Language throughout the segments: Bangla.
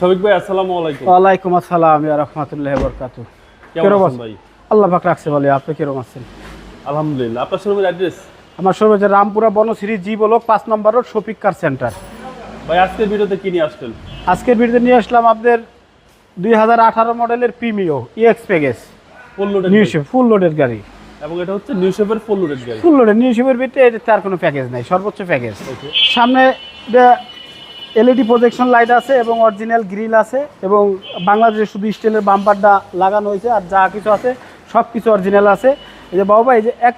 শফিক ভাই আসসালামু আলাইকুম। ওয়ালাইকুম আসসালাম ওয়া রাহমাতুল্লাহি ওয়া বারাকাতুহু। কেমন আছেন ভাই? আল্লাহ পাক রাখছে ভালো, আপনি কিরকম আছেন? আলহামদুলিল্লাহ। আপনার শোরুমের অ্যাড্রেস? আমার শোরুম হচ্ছে রামপুরা বনশ্রী জি ব্লক ৫ নম্বর রোড, শফিক কার সেন্টার। ভাই আজকের ভিডিওতে কি নিয়ে আসছেন? আজকের ভিডিওতে নিয়ে আসলাম আপনাদের 2018 মডেলের Premio EX package, full loaded new shape full লোডের গাড়ি। এবং এটা হচ্ছে নিউ শেপের ফুল লোডেড গাড়ি। ফুল লোডের নিউ শেপের ভিতরে এটা তার কোনো প্যাকেজ নাই, সর্বোচ্চ প্যাকেজ। সামনে এলইডি প্রজেকশন লাইট আছে এবং অরিজিনাল গ্রিল আছে, এবং বাংলাদেশে শুধু স্টিলের বাম্পারটা লাগানো হয়েছে, আর যা কিছু আছে সব কিছু অরিজিনাল আছে। এই যে বাবা, এই যে এক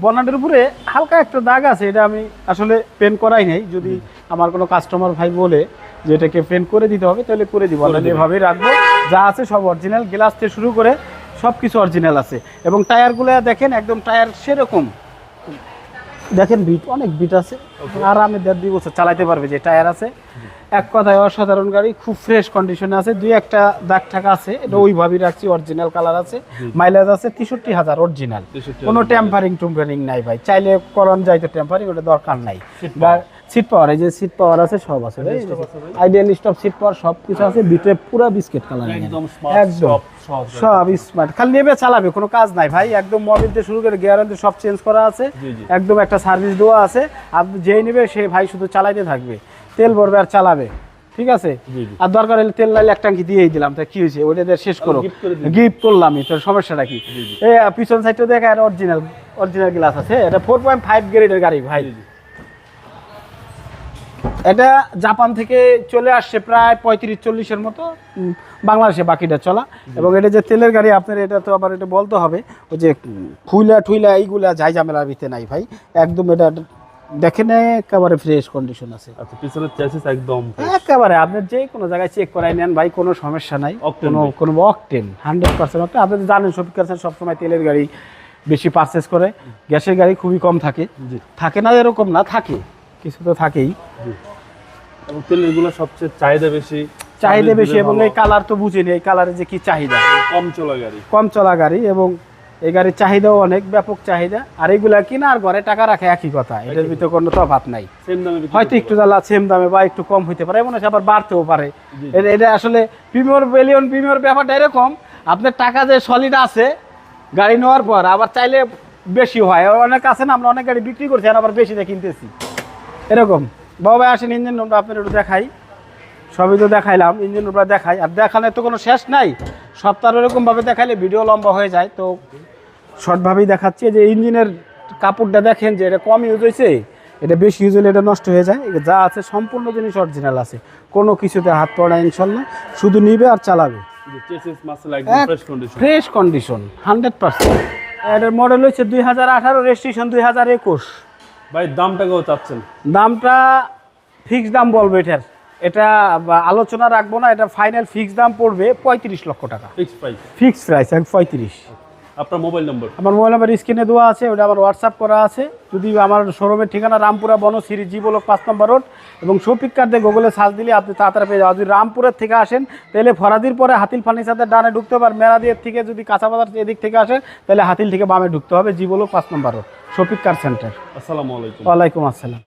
বনাটের উপরে হালকা একটা দাগ আছে, এটা আমি আসলে পেন্ট করাই নাই। যদি আমার কোনো কাস্টমার ভাই বলে যে এটাকে পেন্ট করে দিতে হবে তাহলে করে দিব, আমি এভাবেই রাখবো। যা আছে সব অরিজিনাল, গ্লাস থেকে শুরু করে সব কিছু অরিজিনাল আছে। এবং টায়ারগুলো দেখেন, একদম টায়ার সেরকম দেখেন, বিট অনেক বিট আছে, আর আমি 1.5-2 বছর চালাতে পারবে যে টায়ার আছে। এক কথায় অসাধারণ গাড়ি, খুব ফ্রেশ কন্ডিশনে আছে। দুই একটা দাগ টাকা আছে, এটা ওইভাবেই রাখছি। অরিজিনাল কালার আছে, মাইলেজ আছে 63,000 অরিজিনাল। কোনো টেম্পারিং নাই ভাই, চাইলে করন যায় তো টেম্পারিং, ওটা দরকার নাই। সিট পাওয়ার, এই যে সিট পাওয়ার আছে, সব আছে, আইডিয়াল স্টপ সিট পাওয়ার সব কিছু আছে। ভিতরে পুরো বিস্কিট কালার, একদম সব স্মার্ট। খালি নেবে চালাবে, কোনো কাজ নাই ভাই। একদম মোবিল থেকে শুরু করে গ্যারান্টি সব চেঞ্জ করা আছে, একদম একটা সার্ভিস দেওয়া আছে। আপনি যেই নেবে সেই ভাই শুধু চালাইতে থাকবে, তেল ভরবে আর চালাবে, ঠিক আছে। আর দরকার হলে তেল নাইলে এক ট্যাঙ্কি দিয়েই দিলাম, তা কি হয়েছে, ওটা দিয়ে শেষ করো, গিফট করলামই, তোর সমস্যাটা কি? এই পিছন সাইডটা দেখা, এটা অরিজিনাল গ্লাস আছে। এটা 4.5 গ্রেডের গাড়ি ভাই। এটা জাপান থেকে চলে আসছে প্রায় 35-40-এর মতো, বাংলাদেশে বাকিটা চলা। এবং এটা যে তেলের গাড়ি আপনার, এটা তো আবার এটা বলতে হবে, ওই যে ঠুইলা এইগুলা যাই ঝামেলার ভিতরে নাই ভাই। একদম এটা দেখেন একেবারে ফ্রেশ কন্ডিশন আছে। আচ্ছা, পিছনের চ্যাসিস একদম একেবারে আপনি যে কোনো জায়গায় চেক করাই নেন ভাই, কোনো সমস্যা নাই। কোনো অকটেন 100% অকটেন। আপনি তো জানেন শফিক কার সবসময় তেলের গাড়ি বেশি পারচেস করে, গ্যাসের গাড়ি খুবই কম থাকে না, এরকম না, থাকে কিছু তো থাকেই। এবং তেলেরগুলো সবচেয়ে চাহিদা বেশি, এবং এই কালার তো বুঝিনি, এই কালারের যে কি চাহিদা। কম চলা গাড়ি, এবং এই গাড়ির চাহিদাও অনেক, ব্যাপক চাহিদা। আর এইগুলা কিনা আর ঘরে টাকা রাখে, একই কথা, এটার ভিতরে কোনো তফাৎ নাই। হয়তো একটু জ্বালা সেম দামে বা একটু কম হইতে পারে, এমন আবার বাড়তেও পারে। এটা আসলে প্রিমিয়র ব্যাপারটা এরকম, আপনার টাকা যে সলিড আছে গাড়ি নেওয়ার পর, আবার চাইলে বেশি হয়। অনেক আছে না, আমরা অনেক গাড়ি বিক্রি করছি আর আবার বেশি দিয়ে কিনতেছি, এরকম। বাবা আসেন, ইঞ্জিন রুমটা আপনার একটু দেখাই। সবই তো দেখাইলাম, ইঞ্জিন রুমটা দেখাই। আর দেখানোর তো কোনো শেষ নাই, সপ্তাহ এরকমভাবে দেখাইলে ভিডিও লম্বা হয়ে যায়, তো শর্টভাবেই দেখাচ্ছি। যে ইঞ্জিনের কাপড়টা দেখেন, যে এটা কম ইউজ হয়েছে, এটা বেশি ইউজ হলে এটা নষ্ট হয়ে যায়। যা আছে সম্পূর্ণ জিনিস অরিজিনাল আছে, কোনো কিছুতে হাত পড়া ইনশাল্লাহ, শুধু নিবে আর চালাবে। Fresh condition 100%। এটার মডেল হচ্ছে 2018, রেজিস্ট্রেশন 2021। ভাই দামটা কত চাচ্ছেন? দামটা ফিক্স দাম বলবো এটার, এটা আলোচনা রাখবো না। এটা ফাইনাল ফিক্স দাম পড়বে 35 লক্ষ টাকা। Fix price 35। আপনার মোবাইল নম্বর? আমার মোবাইল নাম্বার স্ক্রিনে দেওয়া আছে, ওটা আমার হোয়াটসঅ্যাপ করা আছে। যদি আমার শোরুমের ঠিকানা রামপুরা বনশ্রী জি ব্লক 5 নম্বর রোড, এবং শফিক কার দিয়ে গুগলে সার্চ দিলে আপনি তাড়াতাড়ি পেয়ে যাবেন। যদি রামপুরের থেকে আসেন তাহলে ফরাদির পরে হাতিল ফার্নিচারের ডানে ঢুকতে হবে, আর মেরাদিয়ার থেকে যদি কাঁচাবাজার এদিক থেকে আসেন তাহলে হাতিল থেকে বামে ঢুকতে হবে, জি ব্লক 5 নম্বর রোড, শফিক কার সেন্টার। আসসালামু আলাইকুম। ওয়ালাইকুম আসসালাম।